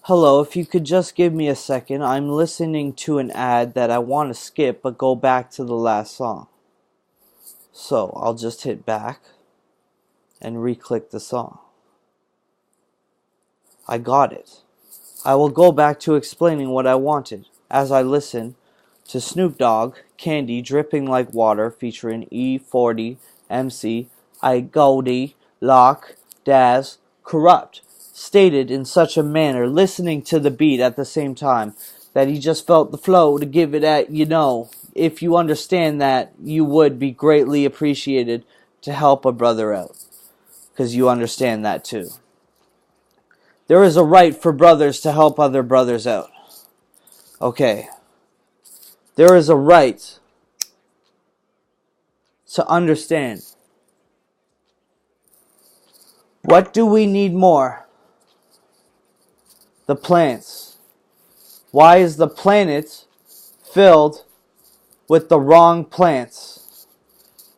Hello, if you could just give me a second, I'm listening to an ad that I want to skip but go back to the last song. So I'll just hit back and re-click the song. I got it. I will go back to explaining what I wanted as I listen to Snoop Dogg, Candy Dripping Like Water featuring E40, MC, I Goldie, Lock, Daz, Corrupt, stated in such a manner, listening to the beat at the same time, that he just felt the flow to give it at, if you understand that, you would be greatly appreciated to help a brother out, because you understand that too. There is a right for brothers to help other brothers out. Okay. There is a right to understand. What do we need more? The plants. Why is the planet filled with the wrong plants?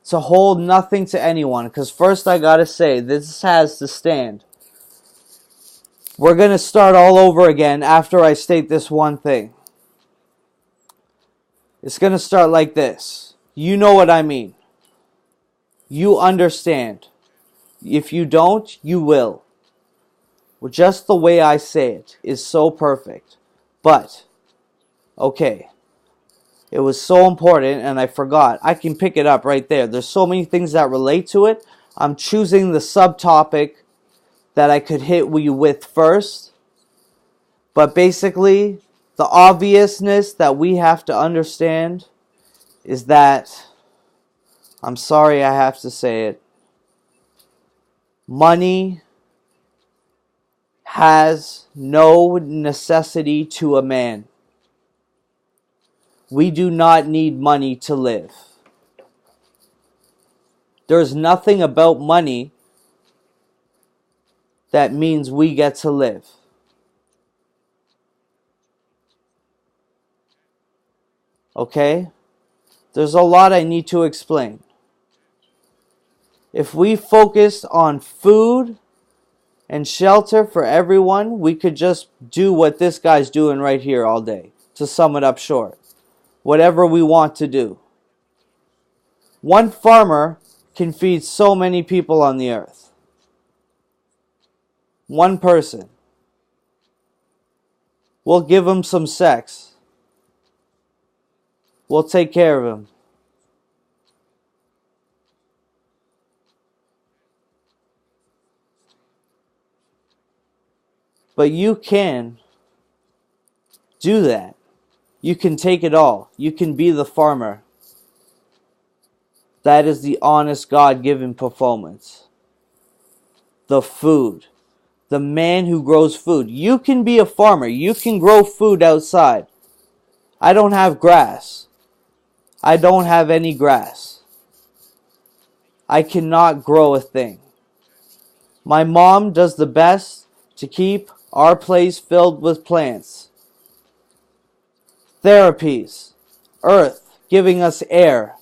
To hold nothing to anyone. Because first I gotta say, this has to stand. We're gonna start all over again after I state this one thing. It's gonna start like this. You know what I mean. You understand. If you don't, you will. Well, just the way I say it is so perfect. But, okay. It was so important and I forgot. I can pick it up right there. There's so many things that relate to it. I'm choosing the subtopic that I could hit you with first. But basically, the obviousness that we have to understand is that, I'm sorry I have to say it, money has no necessity to a man. We do not need money to live. There's nothing about money that means we get to live. Okay? There's a lot I need to explain. If we focused on food and shelter for everyone, we could just do what this guy's doing right here all day. To sum it up short. Whatever we want to do. One farmer can feed so many people on the earth. One person. We'll give him some sex. We'll take care of him. But you can do that. You can take it all. You can be the farmer. That is the honest God-given performance. The food. The man who grows food. You can be a farmer. You can grow food outside. I don't have grass. I don't have any grass. I cannot grow a thing. My mom does the best to keep our place filled with plants. Therapies. Earth giving us air.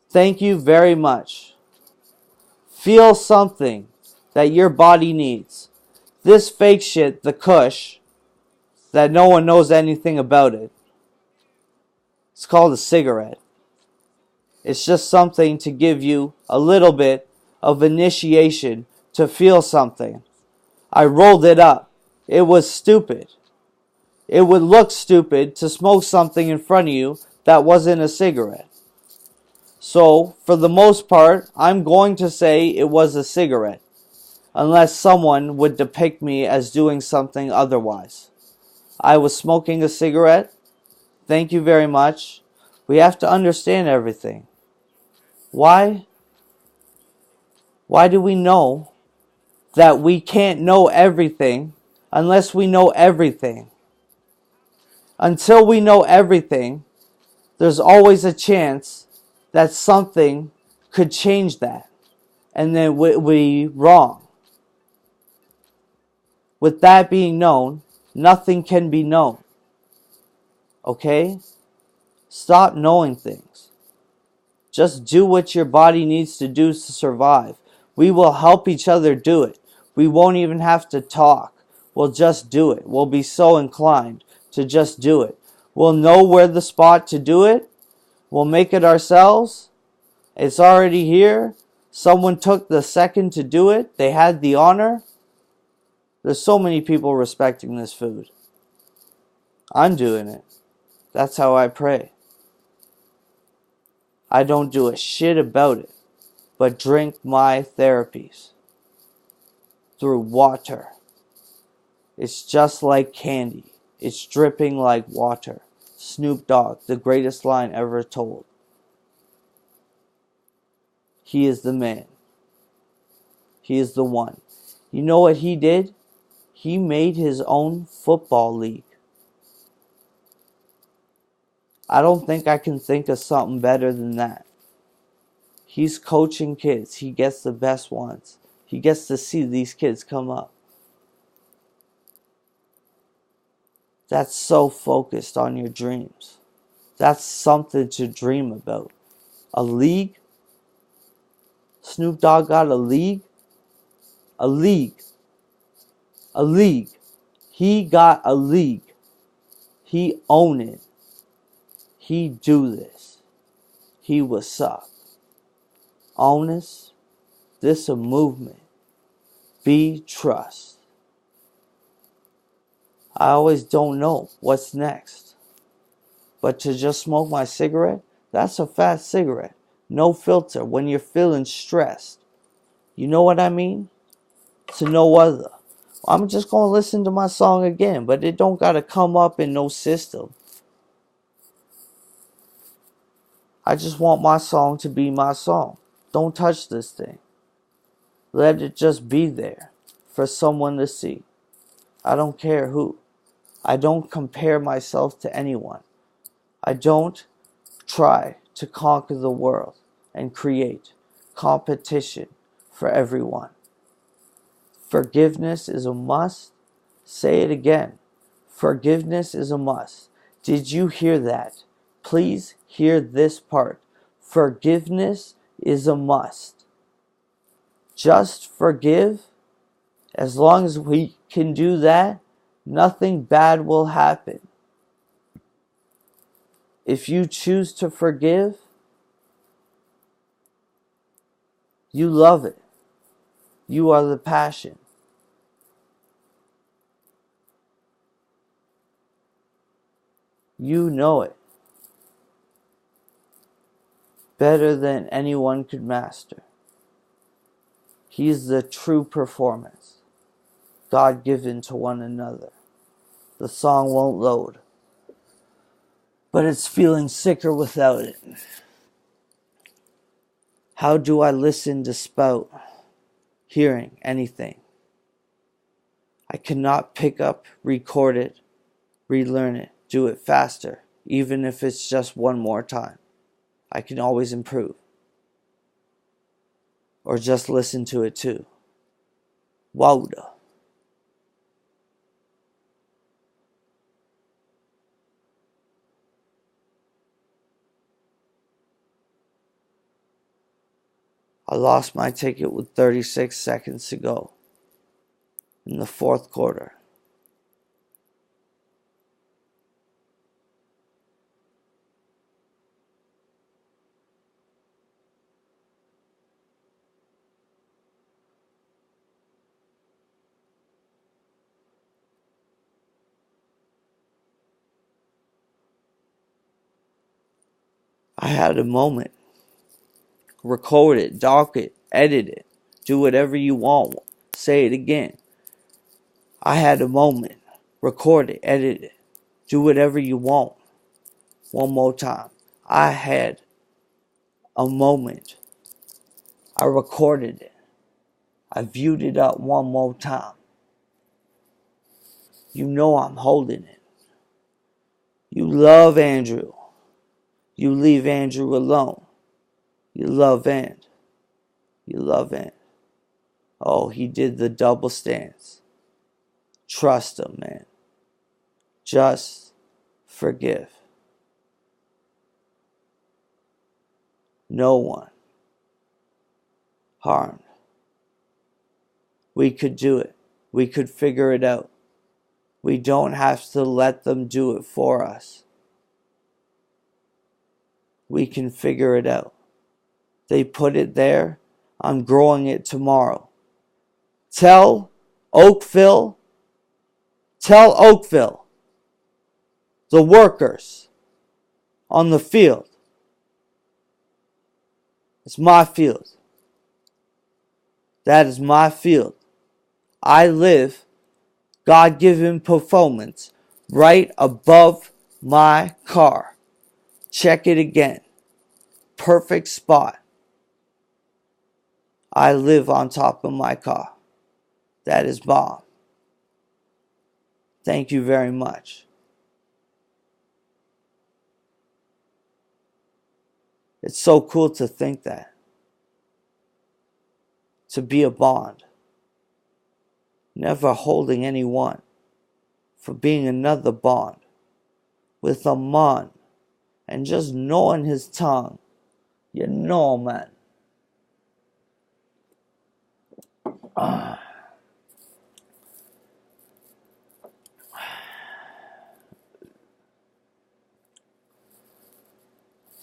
Thank you very much. Feel something that your body needs. This fake shit, the Kush, that no one knows anything about it. It's called a cigarette. It's just something to give you a little bit of initiation to feel something. I rolled it up. It was stupid. It would look stupid to smoke something in front of you that wasn't a cigarette. So, for the most part, I'm going to say it was a cigarette. Unless someone would depict me as doing something otherwise. I was smoking a cigarette. Thank you very much. We have to understand everything. Why? Why do we know that we can't know everything unless we know everything? Until we know everything, there's always a chance that something could change that. And then we wrong. With that being known, nothing can be known. Okay? Stop knowing things. Just do what your body needs to do to survive. We will help each other do it. We won't even have to talk. we'll just do it. We'll be so inclined to just do it. We'll know where the spot to do it. We'll make it ourselves. It's already here. Someone took the second to do it. They had the honor. There's so many people respecting this food. I'm doing it. That's how I pray. I don't do a shit about it, but drink my therapies through water. It's just like candy. It's dripping like water. Snoop Dogg, the greatest line ever told. He is the man. He is the one. You know what he did? He made his own football league. I don't think I can think of something better than that. He's coaching kids. He gets the best ones. He gets to see these kids come up. That's so focused on your dreams. That's something to dream about. A league? Snoop Dogg got a league? A league. A league. He got a league. He own it. He do this. He what's up. Honest. This a movement. Be trust. I always don't know what's next. But to just smoke my cigarette, that's a fat cigarette. No filter when you're feeling stressed. You know what I mean? To no other. I'm just going to listen to my song again, but it don't got to come up in no system. I just want my song to be my song. Don't touch this thing. Let it just be there for someone to see. I don't care who. I don't compare myself to anyone. I don't try to conquer the world and create competition for everyone. Forgiveness is a must. Say it again. Forgiveness is a must. Did you hear that? Please hear this part. Forgiveness is a must. Just forgive. As long as we can do that, nothing bad will happen. If you choose to forgive, you love it. You are the passion. You know it better than anyone could master. He's the true performance, God given to one another. The song won't load, but it's feeling sicker without it. How do I listen to spout hearing anything? I cannot pick up, record it, relearn it, do it faster, even if it's just one more time. I can always improve. Or just listen to it too. Wowda. I lost my ticket with 36 seconds to go in the fourth quarter. I had a moment. Record it, dock it, edit it, do whatever you want. Say it again. I had a moment. Record it, edit it, do whatever you want. One more time. I had a moment. I recorded it. I viewed it up one more time. You know I'm holding it. You love Andrew. You leave Andrew alone. You love And. You love And. Oh, he did the double stance. Trust him, man. Just forgive. No one harmed. We could do it. We could figure it out. We don't have to let them do it for us. We can figure it out. They put it there. I'm growing it tomorrow. Tell Oakville, the workers on the field, it's my field. That is my field. I live God-given performance right above my car. Check it again. Perfect spot. I live on top of my car. That is bomb. Thank you very much. It's so cool to think that. To be a bond. Never holding anyone for being another bond. With a man. And just knowing his tongue. You know, man.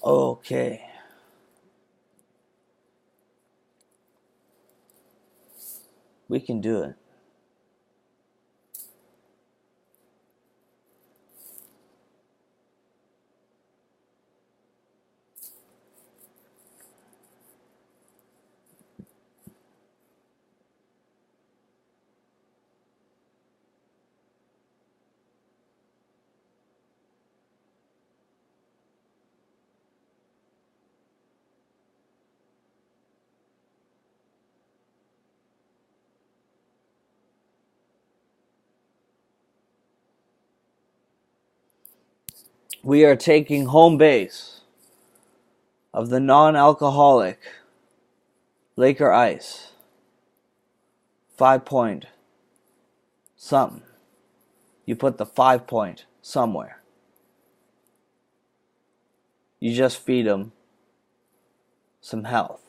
Okay. We can do it. We are taking home base of the non-alcoholic Laker Ice. 5 point something. You put the 5 point somewhere. You just feed them some health.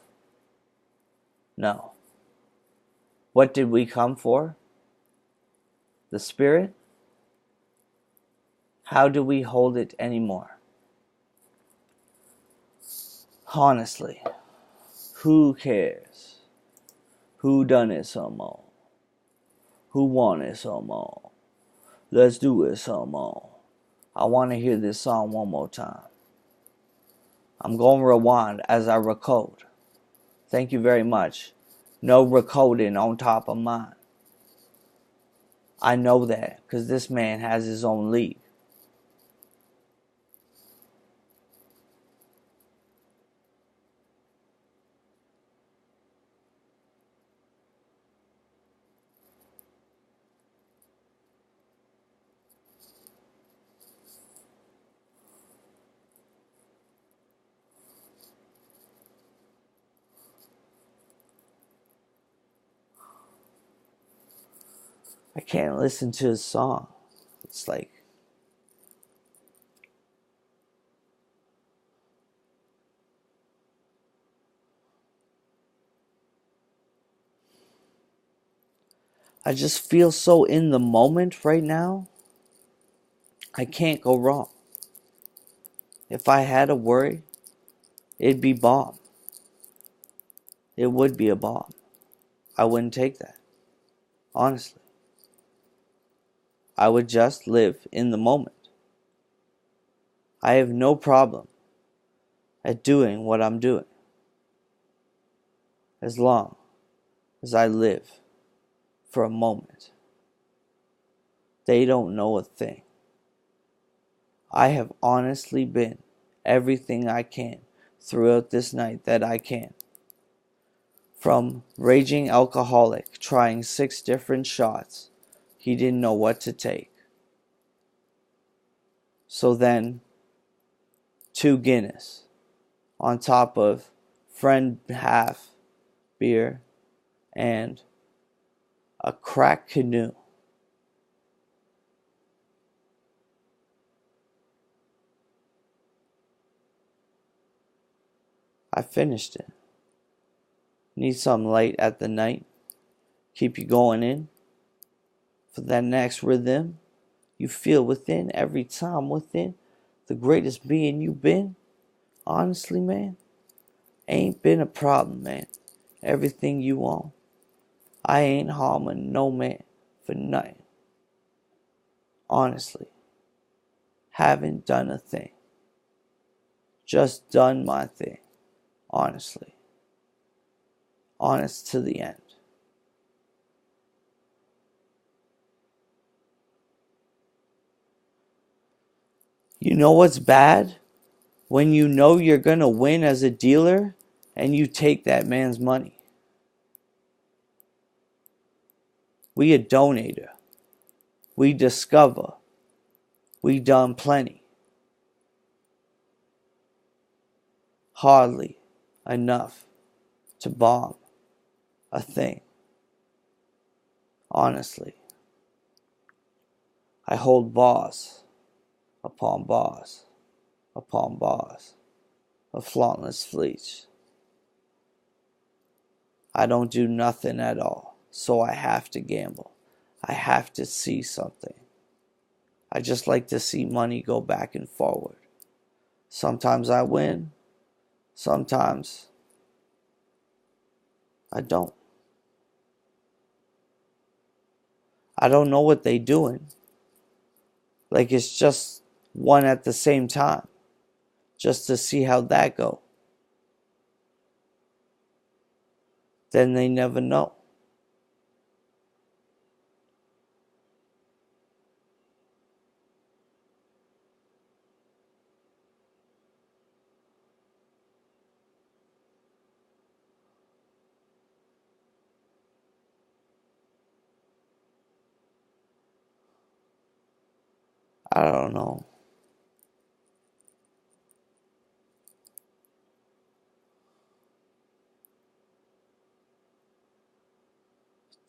No. What did we come for? The spirit? How do we hold it anymore? Honestly, who cares? Who done it some more? Who want it some more? Let's do it some more. I want to hear this song one more time. I'm going to rewind as I recode. Thank you very much. No recording on top of mine. I know that because this man has his own league. I can't listen to his song. It's like, I just feel so in the moment right now. I can't go wrong. If I had a worry, it'd be bomb. It would be a bomb. I wouldn't take that. Honestly. I would just live in the moment. I have no problem at doing what I'm doing. As long as I live for a moment. They don't know a thing. I have honestly been everything I can throughout this night that I can. From raging alcoholic trying 6 different shots, he didn't know what to take. So then, 2 Guinness on top of friend half beer and a crack canoe. I finished it. Need some light at the night. Keep you going in for that next rhythm. you feel within every time within the greatest being you've been? Honestly, man, ain't been a problem, man. Everything you want. I ain't harming no man for nothing. Honestly, haven't done a thing. Just done my thing. Honestly. Honest to the end. You know what's bad? When you know you're gonna win as a dealer and you take that man's money. We a donator. We discover. We done plenty. Hardly enough to bomb a thing. Honestly. I hold bars upon bars upon bars of flauntless fleets. I don't do nothing at all, so I have to gamble. I have to see something. I just like to see money go back and forward. Sometimes I win, sometimes I don't. I don't know what they doing. Like it's just one at the same time, just to see how that go. Then they never know. I don't know.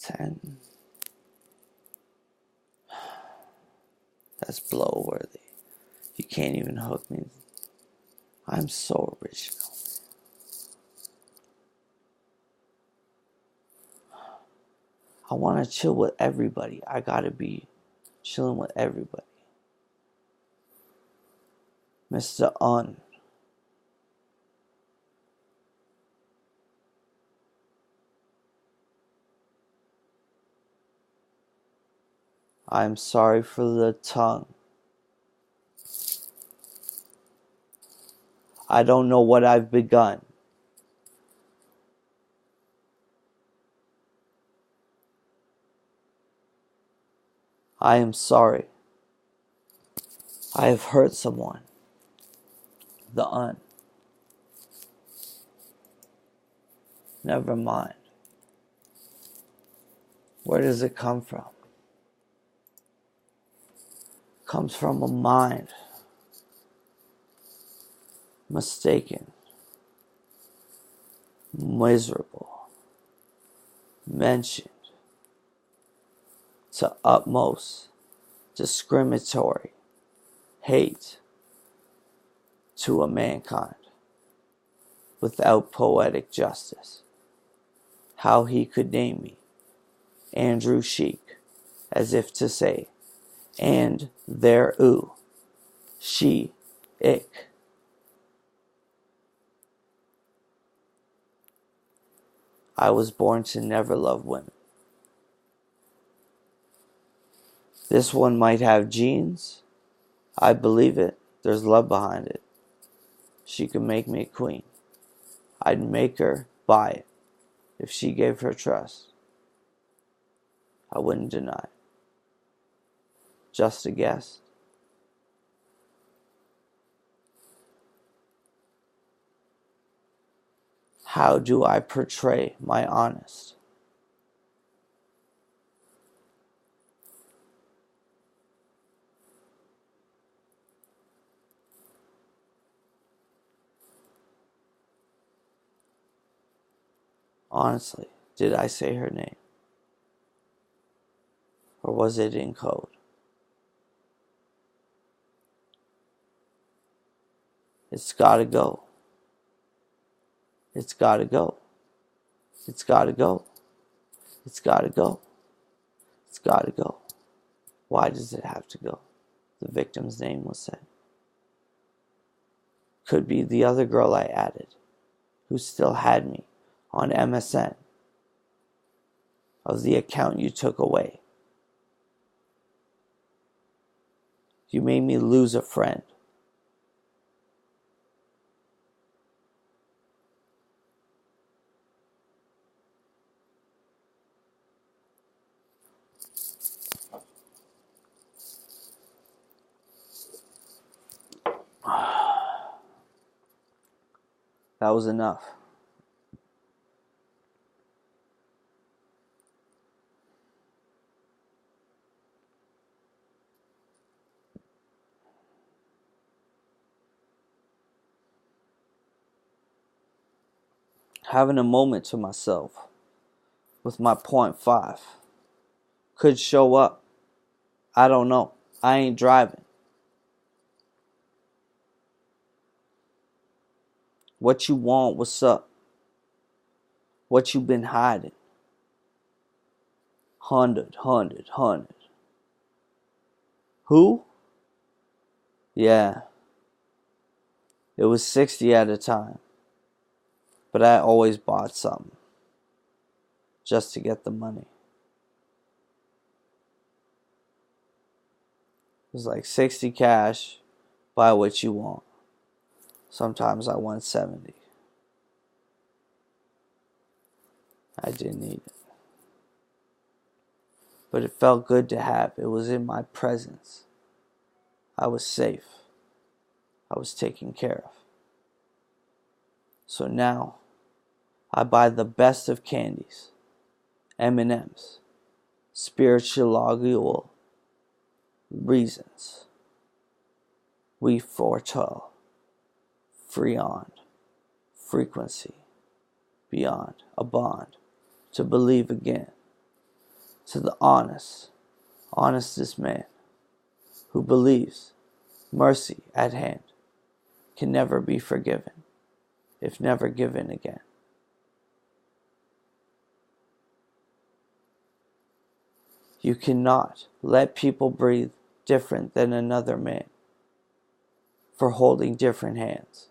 10. That's blow worthy. You can't even hook me. I'm so original. I want to chill with everybody. I gotta be chilling with everybody. Mr. Un. I'm sorry for the tongue. I don't know what I've begun. I am sorry. I have hurt someone. The Un. Never mind. Where does it come from? It comes from a mind mistaken, miserable, mentioned to utmost discriminatory hate to a mankind without poetic justice. How he could name me Andrew Sheik, as if to say, and there ooh, she, ick. I was born to never love women. This one might have genes. I believe it. There's love behind it. She could make me a queen. I'd make her buy it if she gave her trust. I wouldn't deny. Just a guess. How do I portray my honest? Honestly, did I say her name? Or was it in code? It's gotta go. It's gotta go. It's gotta go. It's gotta go. It's gotta go. Why does it have to go? The victim's name was said. Could be the other girl I added, who still had me on MSN of the account you took away. You made me lose a friend. That was enough. Having a moment to myself with my .5 could show up. I don't know. I ain't driving. What you want, what's up? What you been hiding? 100. Who? Yeah. It was 60 at a time. But I always bought something. Just to get the money. It was like 60 cash, buy what you want. Sometimes I won 70. I didn't need it. But it felt good to have. It was in my presence. I was safe. I was taken care of. So now, I buy the best of candies. M&M's. Spiritual reasons. We foretell. Freon. Frequency. Beyond. A bond. To believe again. To the honestest man, who believes mercy at hand can never be forgiven, if never given again. You cannot let people breathe different than another man for holding different hands.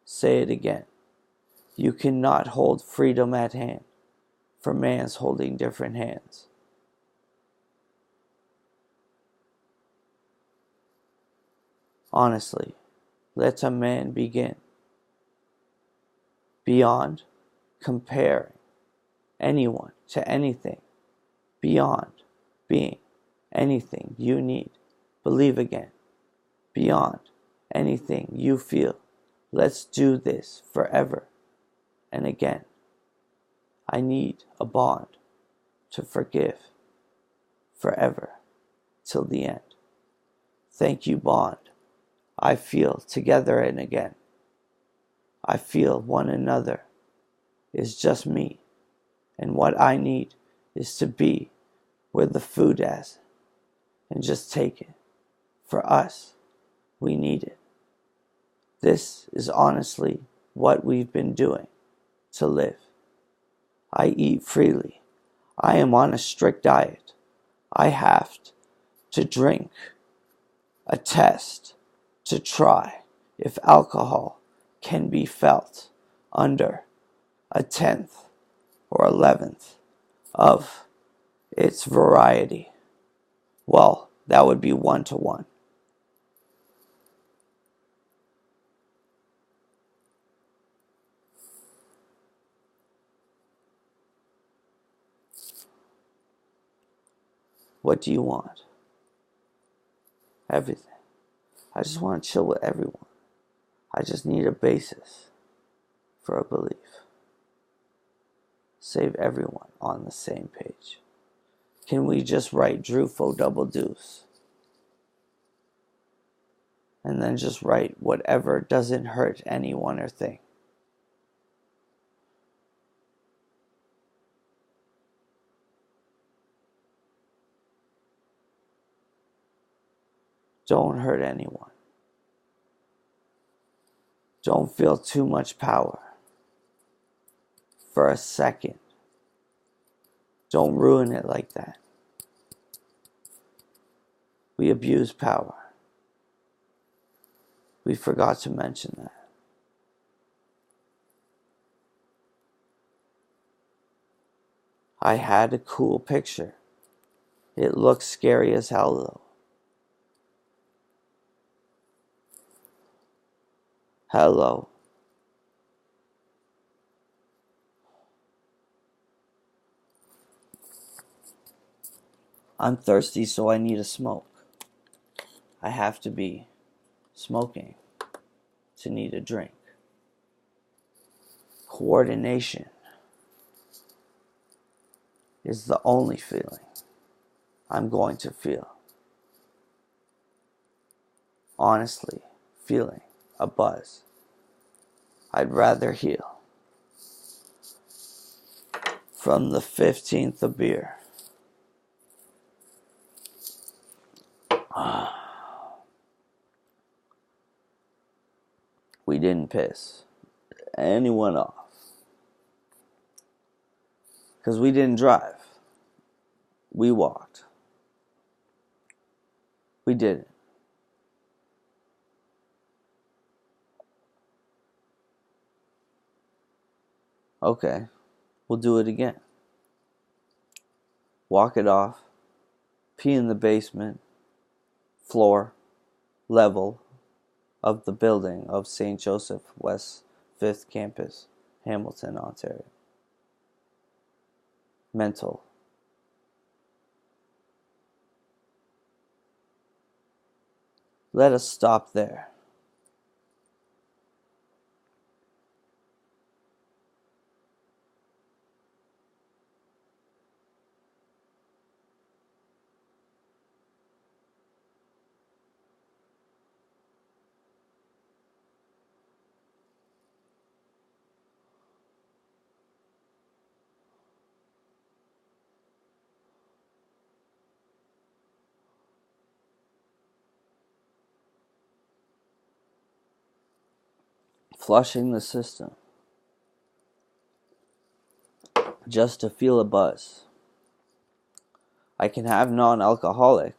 Say it again. You cannot hold freedom at hand for man's holding different hands. Honestly, let a man begin. Beyond comparing anyone to anything. Beyond being anything you need. Believe again. Beyond anything you feel. Let's do this forever and again. I need a bond to forgive forever till the end. Thank you, bond. I feel together and again. I feel one another is just me, and what I need is to be where the food is and just take it. For us, we need it. This is honestly what we've been doing to live. I eat freely. I am on a strict diet. I have to drink a test to try if alcohol can be felt under 1/10 or 11th of its variety. Well, that would be 1-to-1. What do you want? Everything. I just want to chill with everyone. I just need a basis for a belief. Save everyone on the same page. Can we just write Drufo double deuce? And then just write whatever doesn't hurt anyone or thing. Don't hurt anyone. Don't feel too much power. For a second. Don't ruin it like that. We abuse power. We forgot to mention that. I had a cool picture. It looks scary as hell though. Hello. I'm thirsty, so I need a smoke. I have to be smoking to need a drink. Coordination is the only feeling I'm going to feel. Honestly, feeling a buzz. I'd rather heal from the 15th of beer. We didn't piss anyone off because we didn't drive. We walked. We didn't. Okay, we'll do it again. Walk it off. Pee in the basement, floor, level of the building of St. Joseph West 5th Campus, Hamilton, Ontario. Mental. Let us stop there. Flushing the system. Just to feel a buzz. I can have non-alcoholic.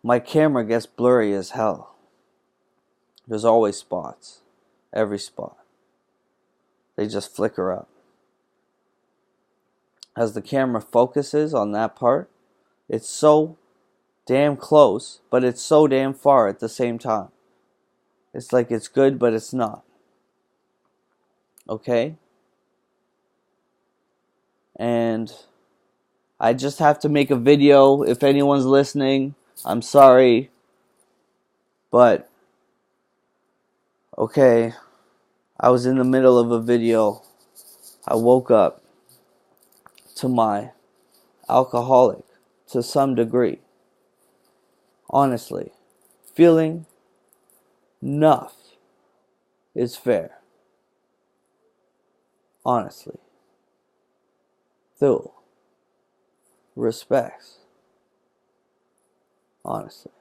My camera gets blurry as hell. There's always spots. Every spot. They just flicker up. As the camera focuses on that part, it's so damn close, but it's so damn far at the same time. It's like it's good, but it's not. Okay? And I just have to make a video. If anyone's listening, I'm sorry. But, okay, I was in the middle of a video. I woke up to my alcoholic to some degree. Honestly, feeling enough is fair. Honestly. Through respects. Honestly.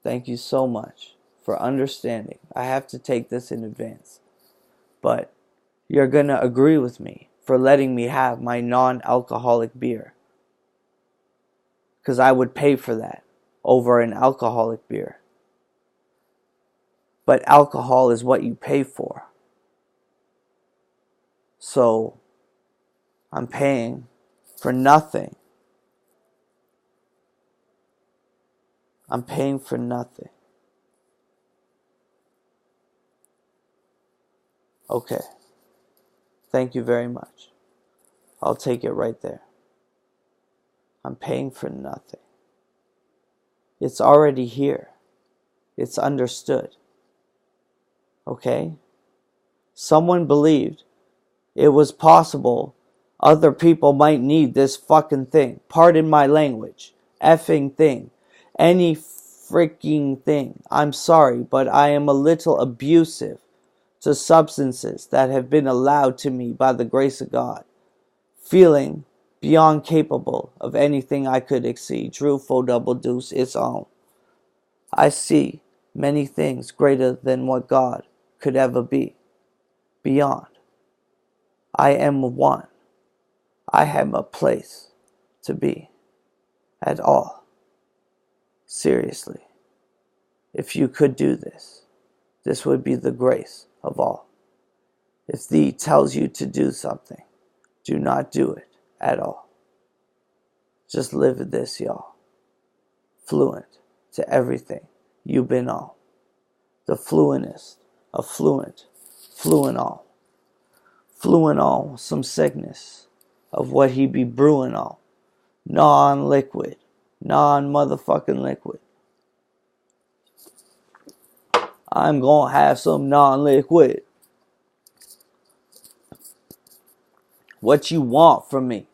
Thank you so much for understanding. I have to take this in advance. But you're gonna agree with me for letting me have my non-alcoholic beer. Because I would pay for that over an alcoholic beer. But alcohol is what you pay for. So, I'm paying for nothing. I'm paying for nothing. Okay. Thank you very much. I'll take it right there. I'm paying for nothing. It's already here. It's understood. Okay? Someone believed it was possible other people might need this fucking thing. Pardon my language. Effing thing. Any freaking thing. I'm sorry, but I am a little abusive to substances that have been allowed to me by the grace of God. Feeling beyond capable of anything I could exceed. Drew Fo Double Deuce its own. I see many things greater than what God could ever be. Beyond. I am one. I have a place to be at all. Seriously, if you could do this, this would be the grace of all. If thee tells you to do something, do not do it at all. Just live with this, y'all. Fluent to everything you've been on. The fluentest of fluent, fluent on some sickness of what he be brewing on. Non-liquid, non-motherfucking liquid. I'm gonna have some non-liquid. What you want from me?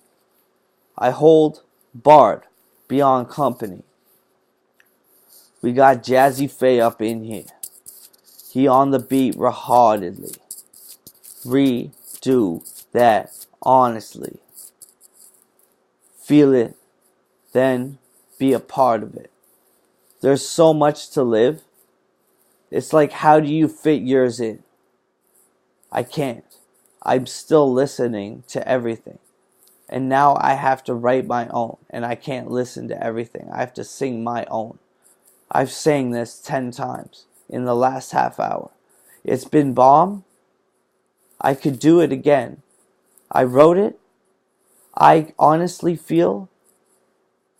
I hold barred beyond company. We got Jazzy Faye up in here. He on the beat reheartedly. Redo that honestly. Feel it, then be a part of it. There's so much to live. It's like, how do you fit yours in? I can't. I'm still listening to everything. And now I have to write my own. And I can't listen to everything. I have to sing my own. I've sang this 10 times in the last half hour. It's been bomb. I could do it again. I wrote it. I honestly feel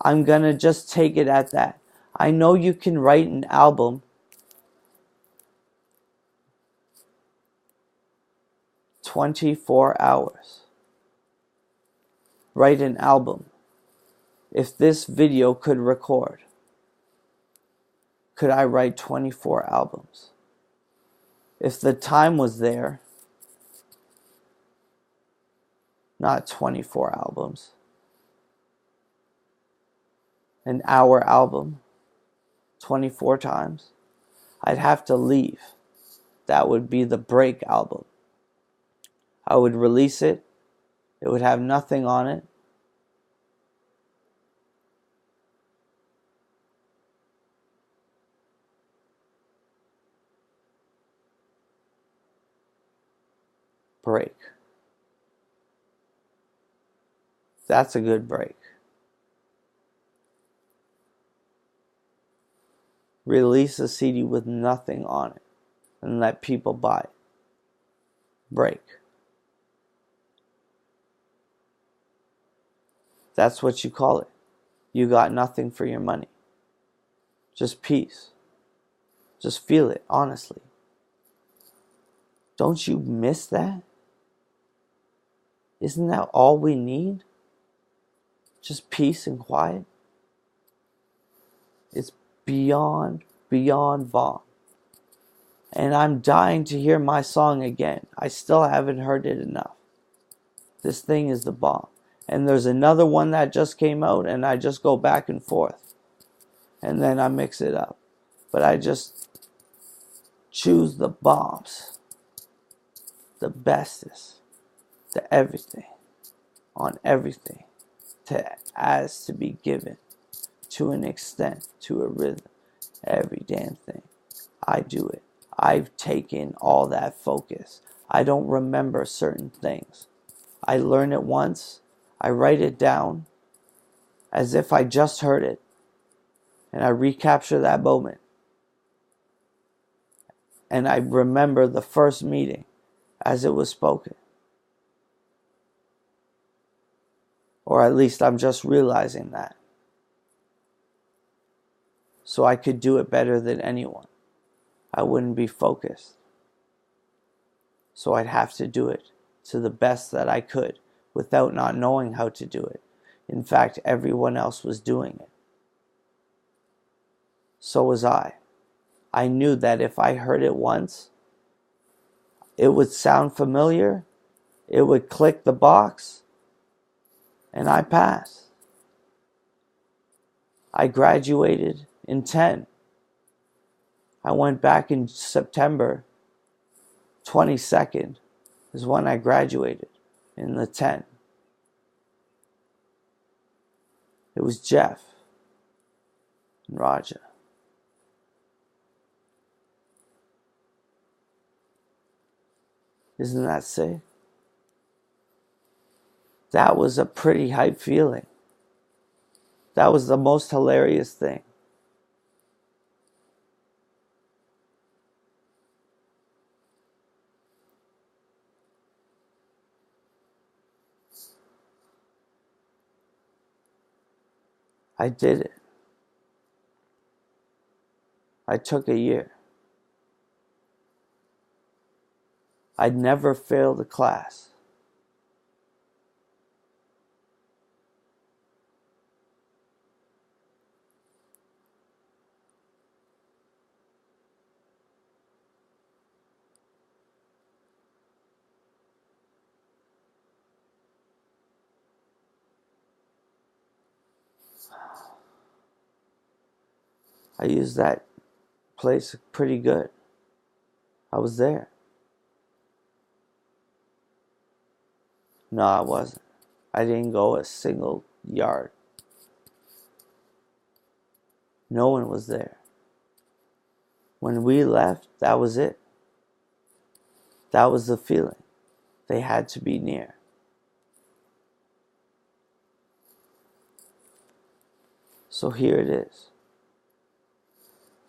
I'm gonna just take it at that. I know you can write an album 24 hours. Write an album. If this video could record, could I write 24 albums? If the time was there, not 24 albums, an hour album, 24 times, I'd have to leave. That would be the break album. I would release it. It would have nothing on it. Break. That's a good break. Release a CD with nothing on it and let people buy it. Break. That's what you call it. You got nothing for your money. Just peace. Just feel it, honestly. Don't you miss that? Isn't that all we need? Just peace and quiet? It's beyond bomb. And I'm dying to hear my song again. I still haven't heard it enough. This thing is the bomb. And there's another one that just came out, and I just go back and forth. And then I mix it up. But I just choose the bombs. The bestest. The everything. On everything. As to be given. To an extent. To a rhythm. Every damn thing. I do it. I've taken all that focus. I don't remember certain things. I learn it once. I write it down as if I just heard it. And I recapture that moment. And I remember the first meeting as it was spoken. Or at least I'm just realizing that. So I could do it better than anyone. I wouldn't be focused. So I'd have to do it to the best that I could without not knowing how to do it. In fact, everyone else was doing it. So was I. I knew that if I heard it once, it would sound familiar, it would click the box, and I passed. I graduated in 10. I went back in September 22nd is when I graduated in the 10. It was Jeff and Raja. Isn't that sick? That was a pretty hype feeling. That was the most hilarious thing. I did it. I took a year. I'd never failed a class. I used that place pretty good. I was there. No, I wasn't. I didn't go a single yard. No one was there. When we left, that was it. That was the feeling. They had to be near. So here it is.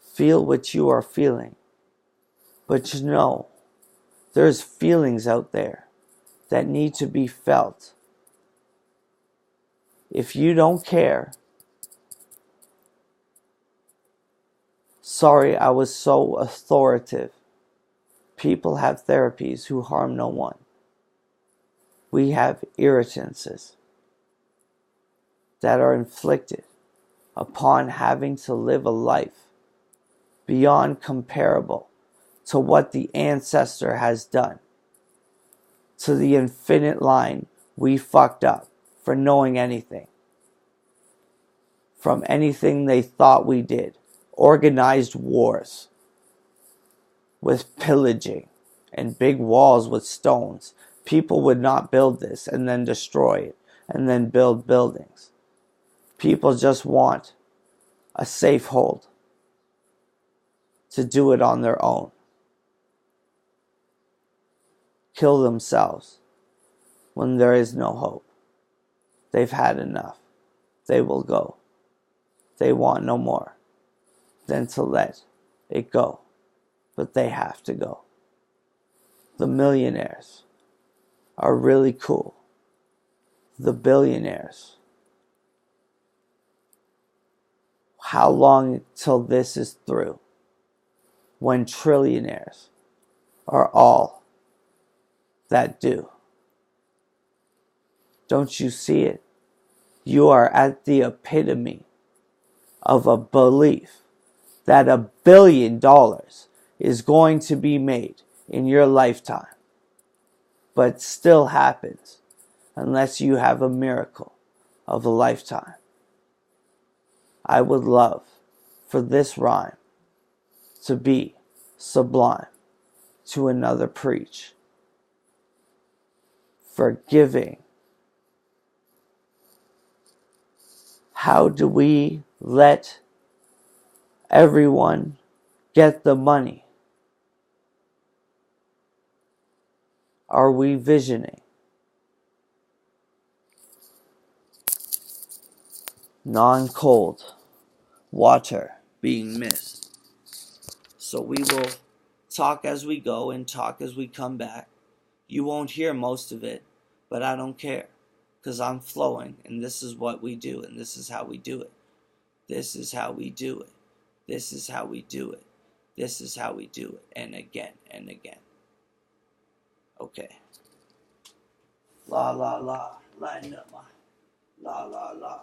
Feel what you are feeling. But you know, there's feelings out there that need to be felt. If you don't care, sorry I was so authoritative. People have therapies who harm no one. We have irritances that are inflicted upon having to live a life beyond comparable to what the ancestor has done, to the infinite line we fucked up for knowing anything, from anything they thought we did. Organized wars with pillaging and big walls with stones. People would not build this and then destroy it and then build buildings. People just want a safe hold to do it on their own. Kill themselves when there is no hope. They've had enough. They will go. They want no more than to let it go. But they have to go. The millionaires are really cool. The billionaires, how long till this is through? When trillionaires are all that do. Don't you see it? You are at the epitome of a belief that $1 billion is going to be made in your lifetime, but still happens unless you have a miracle of a lifetime. I would love for this rhyme to be sublime to another preach, forgiving. How do we let everyone get the money? Are we visioning? Non-cold water being missed. So we will talk as we go and talk as we come back. You won't hear most of it, but I don't care, because I'm flowing, and this is what we do, and this is how we do it. This is how we do it. This is how we do it. This is how we do it. And again and again. Okay. La la la. Lighten up my. La la la.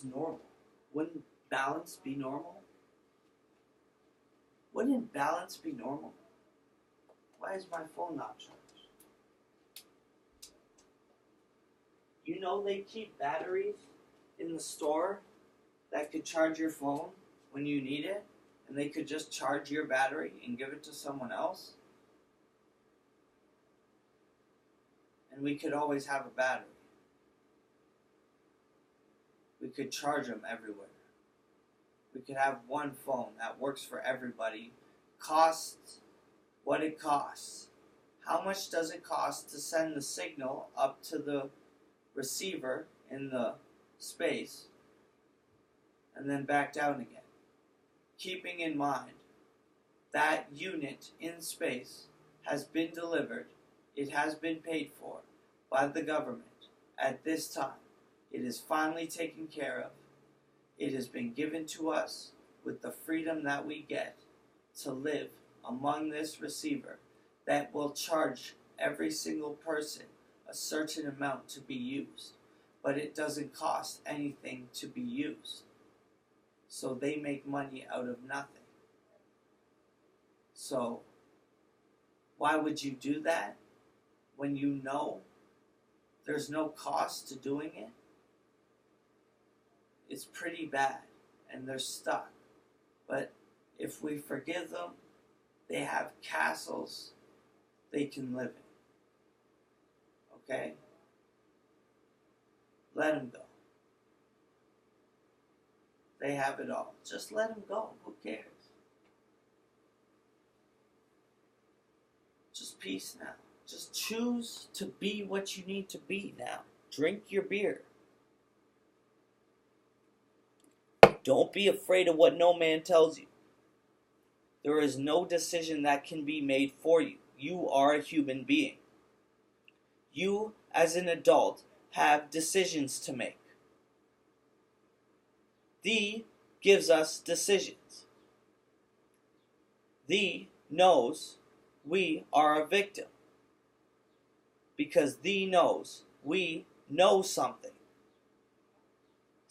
just normal. Wouldn't balance be normal? Wouldn't balance be normal? Why is my phone not charged? You know they keep batteries in the store that could charge your phone when you need it, and they could just charge your battery and give it to someone else. And we could always have a battery. We could charge them everywhere. We could have one phone that works for everybody. Costs what it costs. How much does it cost to send the signal up to the receiver in the space and then back down again? Keeping in mind that unit in space has been delivered, it has been paid for by the government at this time. It is finally taken care of. It has been given to us with the freedom that we get to live among this receiver that will charge every single person a certain amount to be used. But it doesn't cost anything to be used. So they make money out of nothing. So why would you do that when you know there's no cost to doing it? It's pretty bad, and they're stuck. But if we forgive them, they have castles they can live in. Okay? Let them go. They have it all. Just let them go. Who cares? Just peace now. Just choose to be what you need to be now. Drink your beer. Don't be afraid of what no man tells you. There is no decision that can be made for you. You are a human being. You, as an adult, have decisions to make. Thee gives us decisions. Thee knows we are a victim. Because thee knows we know something.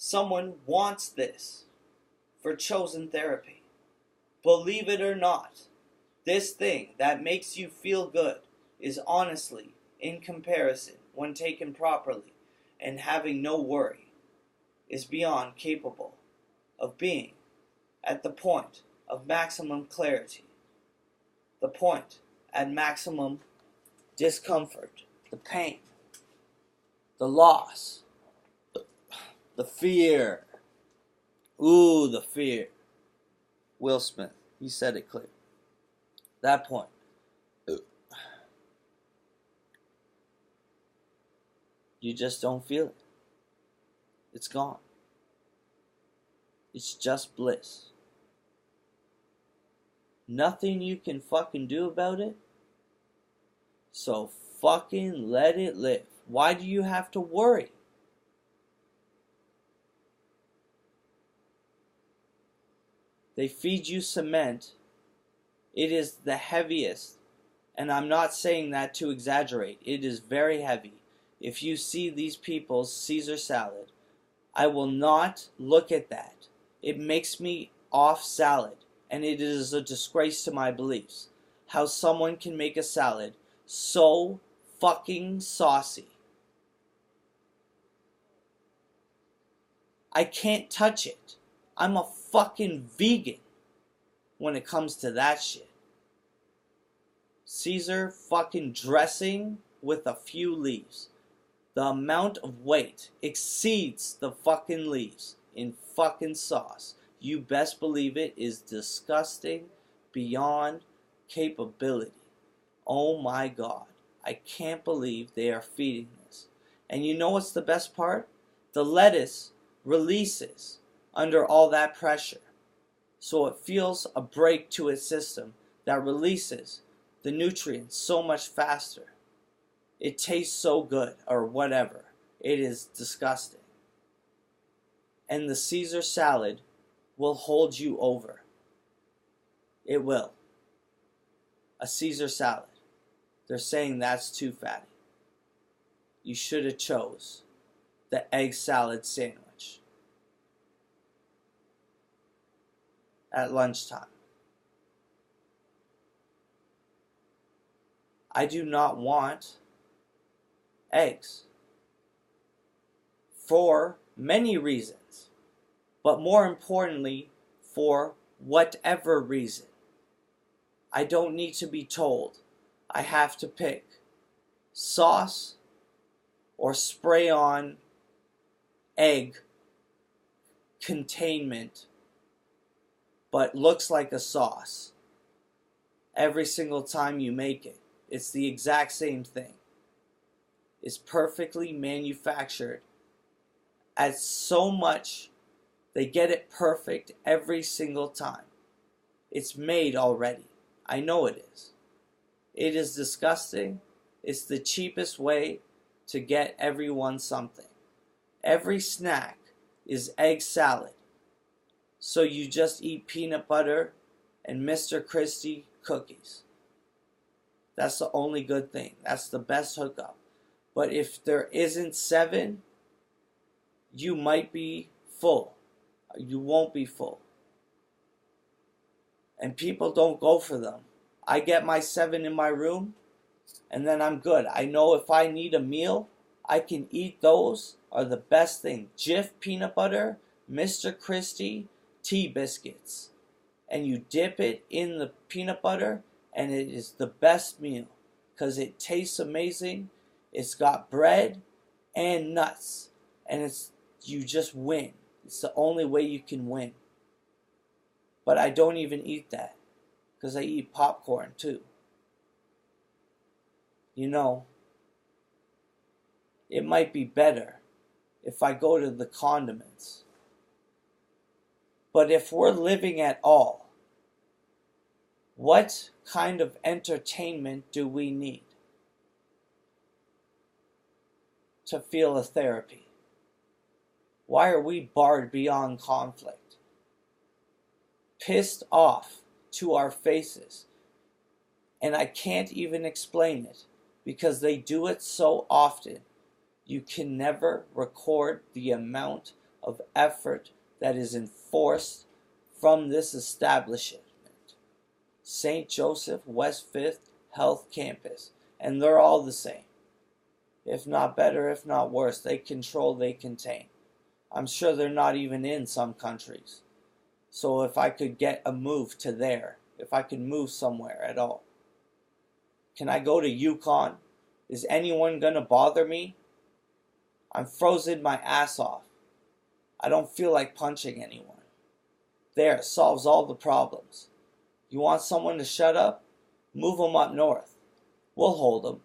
Someone wants this for chosen therapy. Believe it or not, this thing that makes you feel good is honestly, in comparison, when taken properly and having no worry, is beyond capable of being at the point of maximum clarity, the point at maximum discomfort, the pain, the loss, the fear. Ooh, the fear. Will Smith, he said it clear. That point. You just don't feel it. It's gone. It's just bliss. Nothing you can fucking do about it. So fucking let it live. Why do you have to worry? They feed you cement. It is the heaviest. And I'm not saying that to exaggerate. It is very heavy. If you see these people's Caesar salad, I will not look at that. It makes me off salad. And it is a disgrace to my beliefs. How someone can make a salad so fucking saucy. I can't touch it. I'm a fucking vegan when it comes to that shit. Caesar fucking dressing with a few leaves. The amount of weight exceeds the fucking leaves in fucking sauce. You best believe it is disgusting beyond capability. Oh my God. I can't believe they are feeding this. And you know what's the best part? The lettuce releases under all that pressure. So it feels a break to its system that releases the nutrients so much faster. It tastes so good, or whatever. It is disgusting. And the Caesar salad will hold you over. It will. A Caesar salad. They're saying that's too fatty. You should have chose the egg salad sandwich. at lunchtime. I do not want eggs for many reasons, but more importantly, for whatever reason. I don't need to be told I have to pick sauce or spray on egg containment, but looks like a sauce every single time you make it. It's the exact same thing. It's perfectly manufactured at so much, they get it perfect every single time. It's made already. I know it is. It is disgusting. It's the cheapest way to get everyone something. Every snack is egg salad. So you just eat peanut butter and Mr. Christie cookies. That's the only good thing. That's the best hookup. But if there isn't 7, you might be full. You won't be full. And people don't go for them. I get my 7 in my room, and then I'm good. I know if I need a meal, I can eat those. Are the best thing. Jif peanut butter, Mr. Christie tea biscuits. And you dip it in the peanut butter, and it is the best meal. Because it tastes amazing. It's got bread and nuts. And you just win. It's the only way you can win. But I don't even eat that. Because I eat popcorn too. You know, it might be better if I go to the condiments. But if we're living at all, what kind of entertainment do we need to feel a therapy? Why are we barred beyond conflict? Pissed off to our faces. And I can't even explain it because they do it so often. You can never record the amount of effort that is enforced from this establishment. St. Joseph West 5th Health Campus. And they're all the same. If not better, if not worse. They control, they contain. I'm sure they're not even in some countries. So if I could get a move to there, if I could move somewhere at all. Can I go to Yukon? Is anyone going to bother me? I'm frozen my ass off. I don't feel like punching anyone. There, solves all the problems. You want someone to shut up? Move him up north. We'll hold him.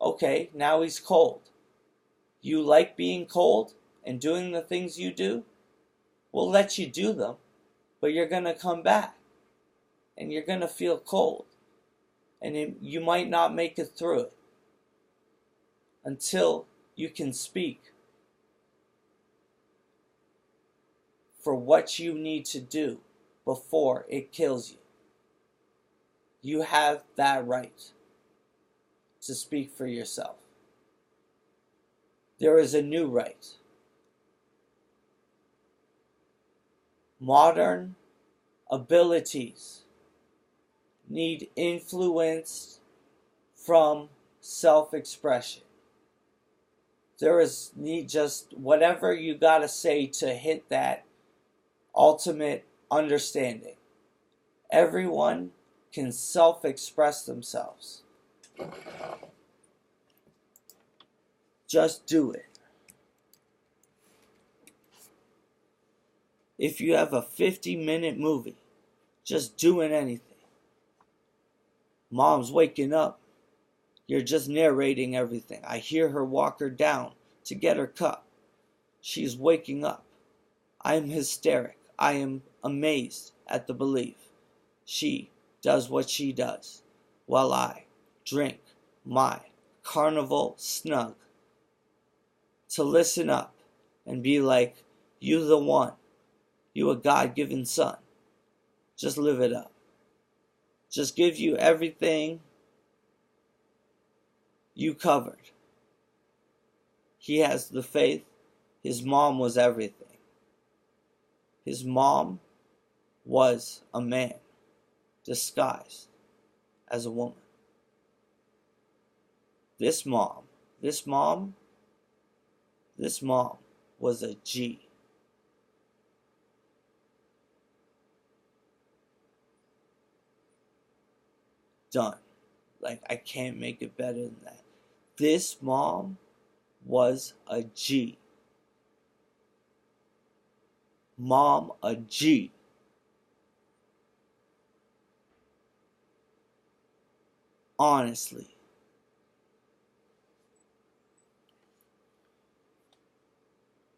Okay, now he's cold. You like being cold and doing the things you do? We'll let you do them, but you're going to come back. And you're going to feel cold. And you might not make it through it. Until you can speak for what you need to do before it kills you. You have that right to speak for yourself. There is a new right. Modern abilities need influence from self-expression. There is need just whatever you gotta say to hit that ultimate understanding. Everyone can self-express themselves. Just do it. If you have a 50-minute movie, just doing anything. Mom's waking up. You're just narrating everything. I hear her walk her down to get her cup. She's waking up. I am hysteric. I am amazed at the belief. She does what she does, while I drink my carnival snug. To listen up and be like, you the one. You a God-given son. Just live it up. Just give you everything you covered. He has the faith. His mom was everything. His mom was a man disguised as a woman. This mom was a G. Done. Like, I can't make it better than that. This mom was a G. Mom, a G. Honestly.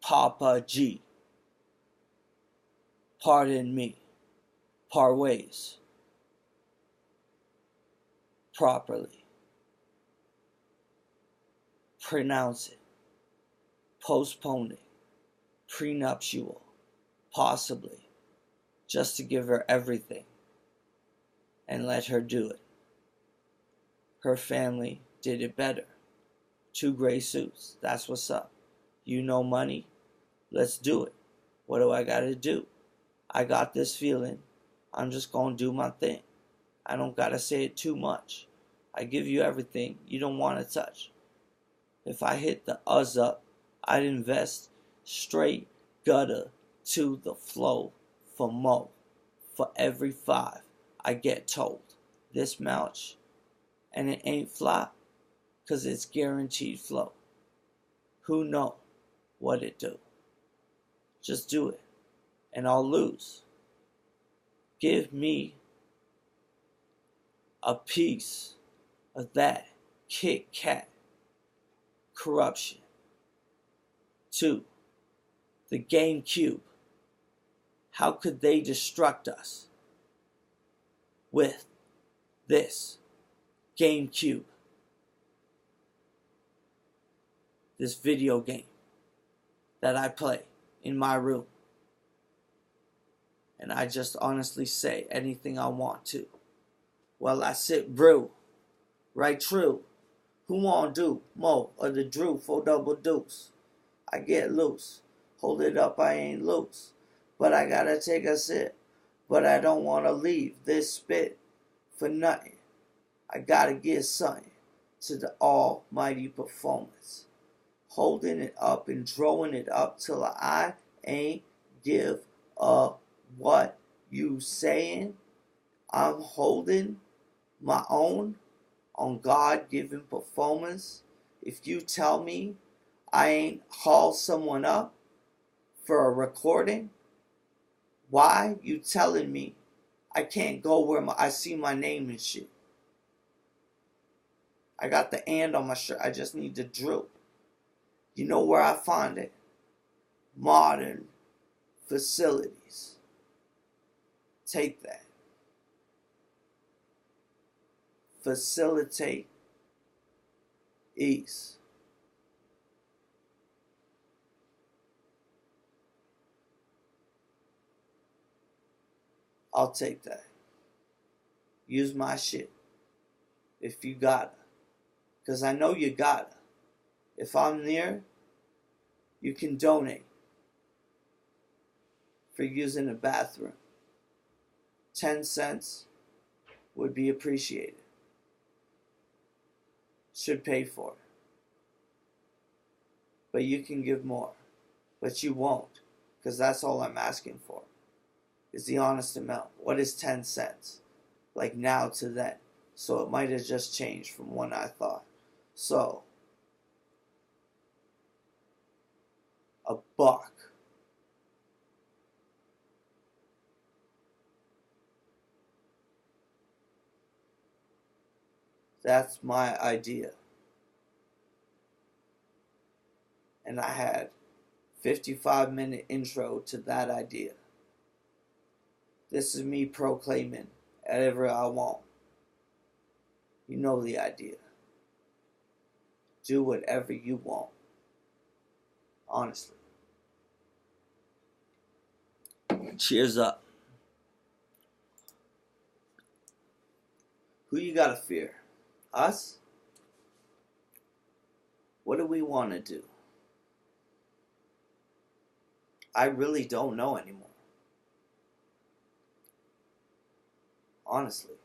Papa G. Pardon me. Part ways. Properly. Pronounce it. Postpone it. Prenuptial. Possibly. Just to give her everything. And let her do it. Her family did it better. 2 gray suits. That's what's up. You know money? Let's do it. What do I gotta do? I got this feeling. I'm just gonna do my thing. I don't gotta say it too much. I give you everything you don't want to touch. If I hit the up, I'd invest straight gutter to the flow for more. For every 5 I get told this much, and it ain't flop, 'cause it's guaranteed flow. Who know what it do? Just do it, and I'll lose. Give me a piece of that Kit Kat corruption. 2. The GameCube. How could they destruct us with this GameCube? This video game that I play in my room. And I just honestly say anything I want to. Well, I sit brew, right true. Who want do more of the Drew 4 double deuce? I get loose, hold it up, I ain't loose. But I gotta take a sip, but I don't wanna leave this spit for nothing. I gotta give something to the almighty performance. Holding it up and drawing it up till I ain't give a what you saying. I'm holding my own on God-given performance. If you tell me I ain't haul someone up for a recording, why you telling me I can't go where I see my name and shit? I got the and on my shirt. I just need to droop. You know where I find it? Modern facilities. Take that. Facilitate ease. I'll take that. Use my shit if you gotta. Because I know you gotta. If I'm near, you can donate for using the bathroom. 10 cents would be appreciated. Should pay for it. But you can give more. But you won't. Because that's all I'm asking for. Is the honest amount. What is 10 cents? Like now to then. So it might have just changed from what I thought. So, $1. That's my idea. And I had 55-minute intro to that idea. This is me proclaiming whatever I want. You know the idea. Do whatever you want. Honestly. Cheers up. Who you gotta fear? Us? What do we want to do? I really don't know anymore. Honestly,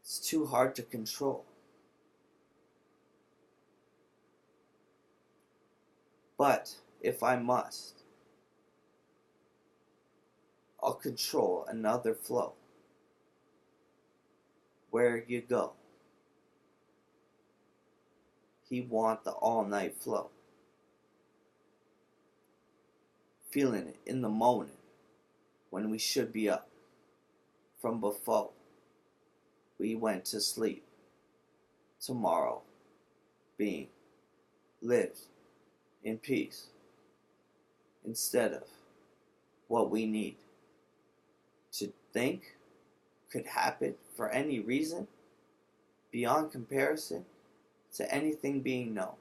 it's too hard to control. But if I must, I'll control another flow. Where you go, he want the all-night flow. Feeling it in the morning when we should be up from before we went to sleep. Tomorrow being lived in peace instead of what we need to think could happen for any reason beyond comparison to anything being known.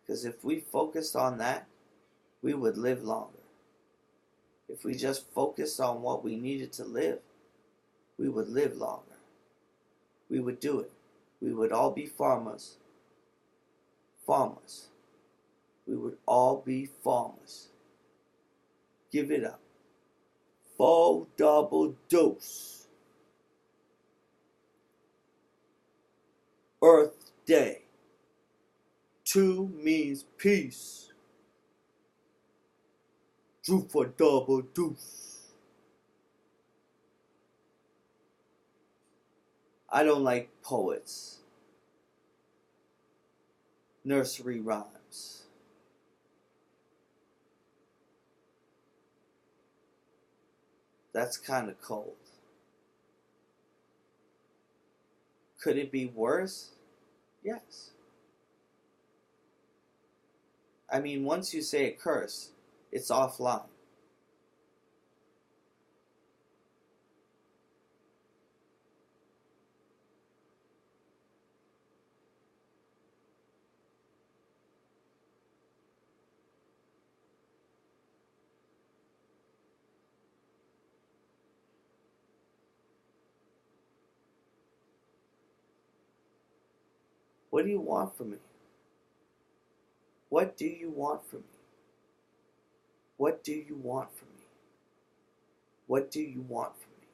Because if we focused on that, we would live longer. If we just focused on what we needed to live, we would live longer. We would do it. We would all be farmers. Farmers. We would all be farmers. Give it up. Full double dose. Earth Day. 2 means peace. Drew for double deuce. I don't like poets. Nursery rhymes. That's kind of cold. Could it be worse? Yes. I mean, once you say a curse, it's offline. What do you want from me? What do you want from me? What do you want from me? What do you want from me?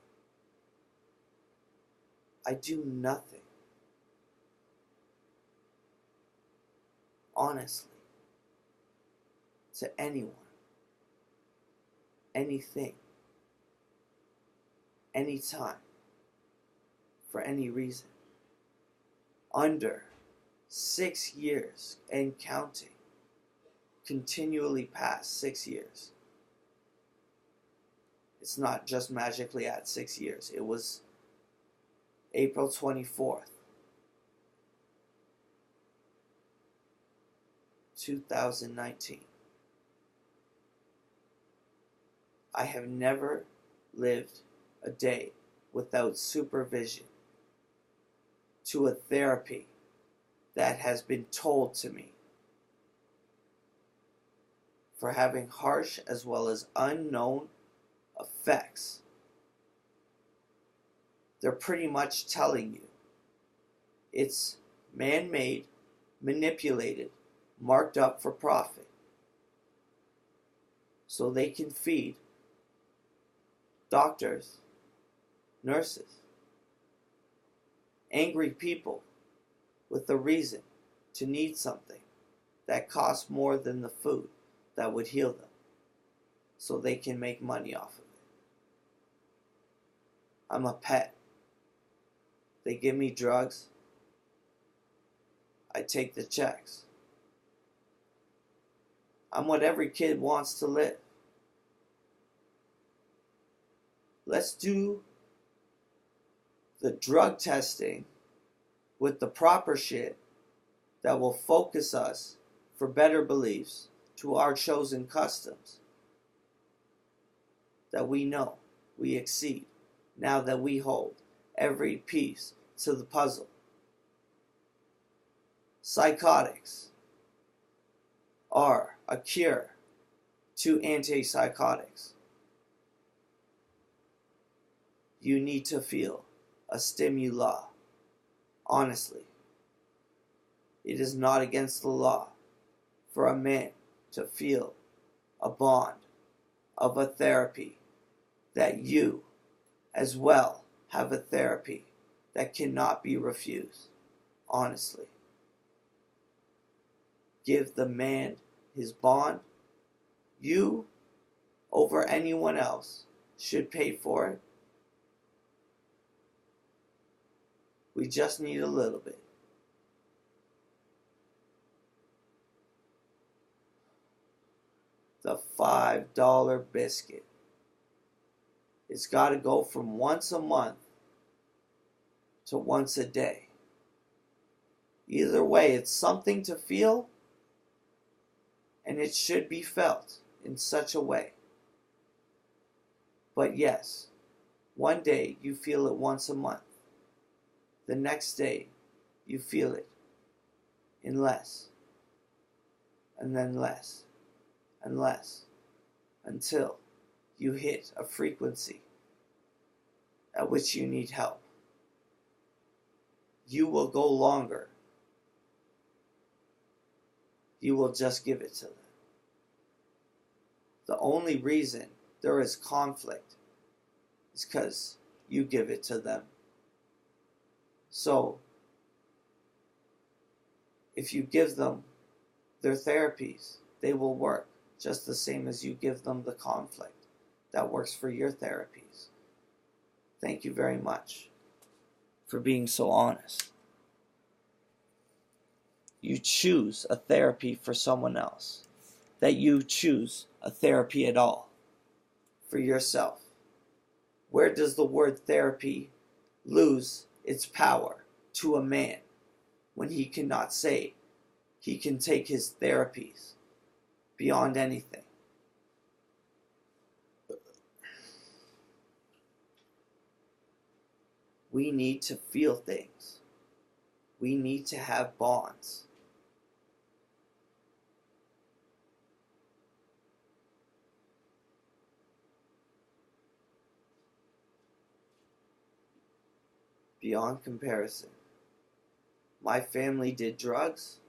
I do nothing. Honestly. To anyone. Anything. Anytime. For any reason. Under 6 years and counting. Continually past 6 years. It's not just magically at 6 years. It was April 24th, 2019. I have never lived a day without supervision to a therapy that has been told to me for having harsh as well as unknown effects. They're pretty much telling you it's man-made, manipulated, marked up for profit, so they can feed doctors, nurses, angry people with a reason to need something that costs more than the food that would heal them, so they can make money off of it. I'm a pet. They give me drugs. I take the checks. I'm what every kid wants to live. Let's do the drug testing with the proper shit that will focus us for better beliefs to our chosen customs that we know we exceed now that we hold every piece to the puzzle. Psychotics are a cure to antipsychotics. You need to feel a stimuli. Honestly, it is not against the law for a man to feel a bond of a therapy that you as well have a therapy that cannot be refused. Honestly. Give the man his bond. You, over anyone else, should pay for it. We just need a little bit. The $5 biscuit. It's got to go from once a month to once a day. Either way, it's something to feel, and it should be felt in such a way. But yes, one day you feel it once a month. The next day you feel it in less, and then less, and less, until you hit a frequency at which you need help. You will go longer. You will just give it to them. The only reason there is conflict is because you give it to them. So, if you give them their therapies, they will work just the same as you give them the conflict that works for your therapies. Thank you very much for being so honest. You choose a therapy for someone else, that you choose a therapy at all for yourself. Where does the word therapy lose its power to a man when he cannot say he can take his therapies beyond anything? We need to feel things. We need to have bonds. Beyond comparison. My family did drugs.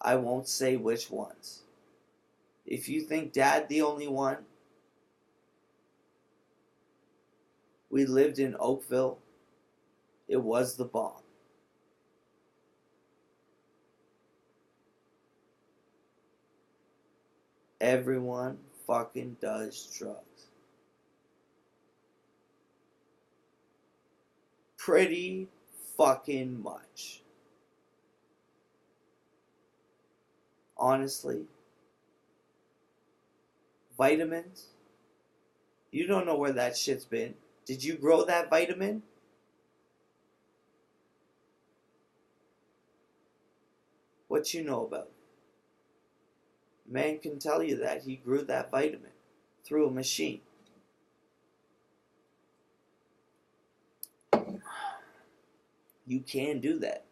I won't say which ones. If you think Dad the only one, we lived in Oakville. It was the bomb. Everyone fucking does drugs. Pretty fucking much. Honestly. Vitamins? You don't know where that shit's been. Did you grow that vitamin? What you know about it? Man can tell you that he grew that vitamin through a machine. You can do that.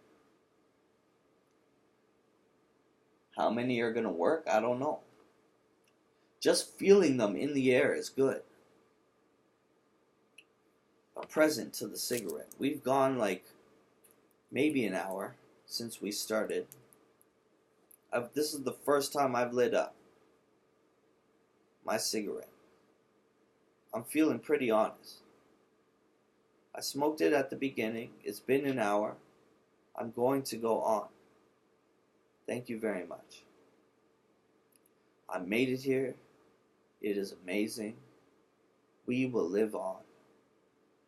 How many are going to work? I don't know. Just feeling them in the air is good. A present to the cigarette. We've gone like maybe an hour since we started. This is the first time I've lit up my cigarette. I'm feeling pretty honest. I smoked it at the beginning. It's been an hour. I'm going to go on. Thank you very much. I made it here. It is amazing. We will live on.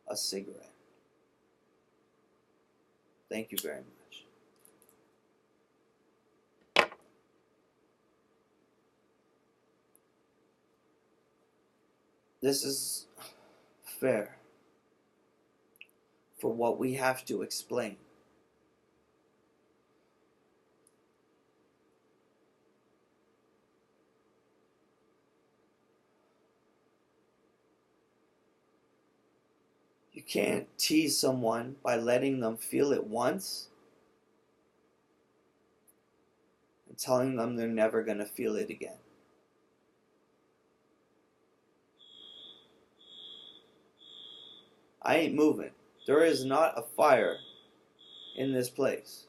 A cigarette. Thank you very much. This is fair for what we have to explain. You can't tease someone by letting them feel it once and telling them they're never going to feel it again. I ain't moving. There is not a fire in this place.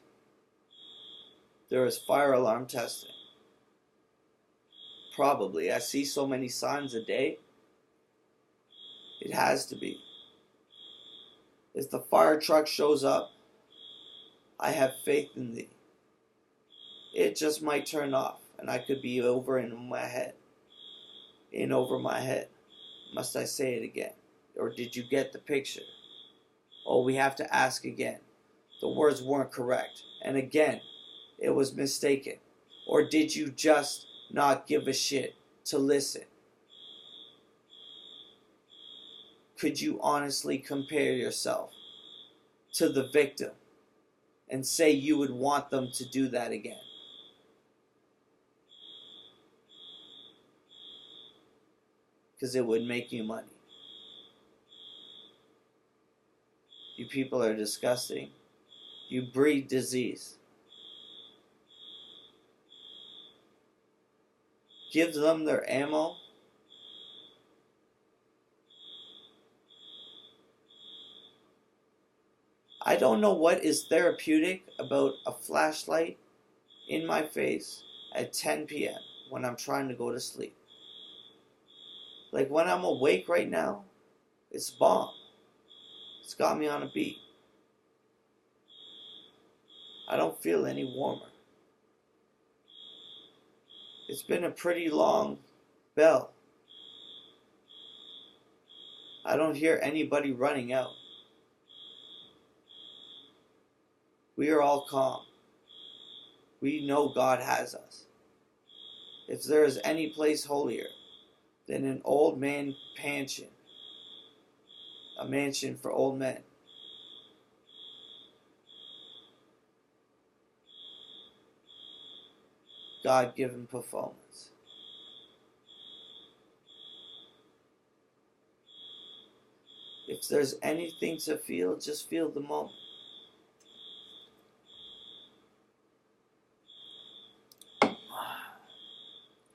There is fire alarm testing. Probably. I see so many signs a day. It has to be. If the fire truck shows up, I have faith in thee. It just might turn off, and I could be over in my head. In over my head. Must I say it again? Or did you get the picture? Oh, we have to ask again. The words weren't correct. And again, it was mistaken. Or did you just not give a shit to listen? Could you honestly compare yourself to the victim and say you would want them to do that again? Because it would make you money. You people are disgusting. You breed disease. Give them their ammo. I don't know what is therapeutic about a flashlight in my face at 10 p.m. when I'm trying to go to sleep. Like when I'm awake right now, it's bomb. It's got me on a beat. I don't feel any warmer. It's been a pretty long bell. I don't hear anybody running out. We are all calm. We know God has us. If there is any place holier than an old man mansion, a mansion for old men, God-given performance. If there's anything to feel, just feel the moment.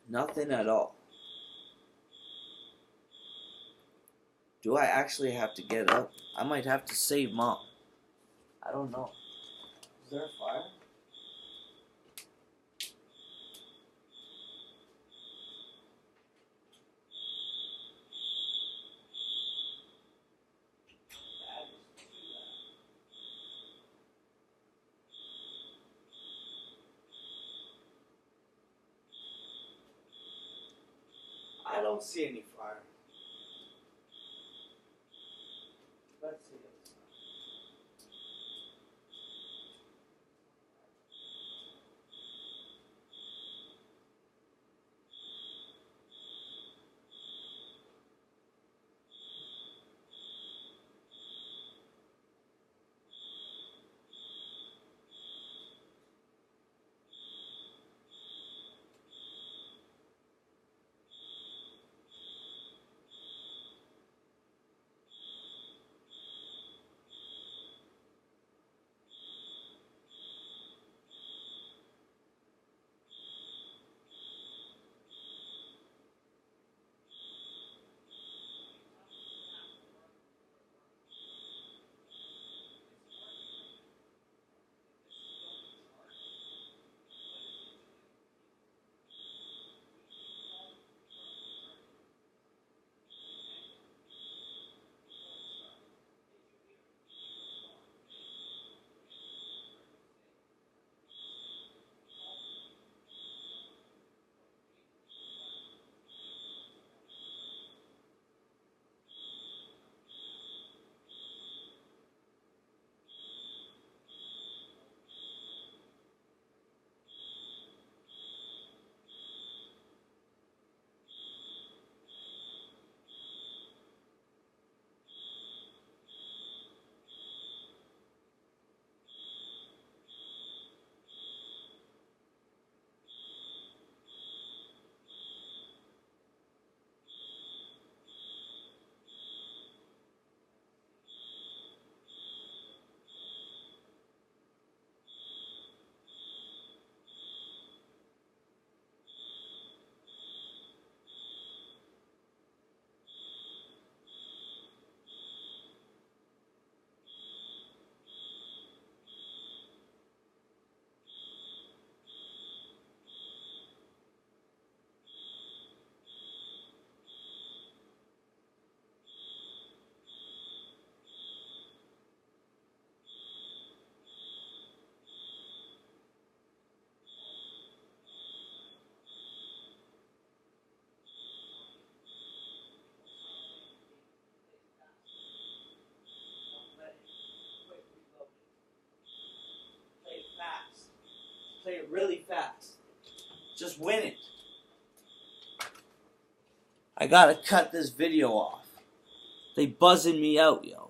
Nothing at all. Do I actually have to get up? I might have to save Mom. I don't know. Is there a fire? I don't see any fire. Let's see. Play it really fast. Just win it. I gotta cut this video off. They buzzing me out, yo.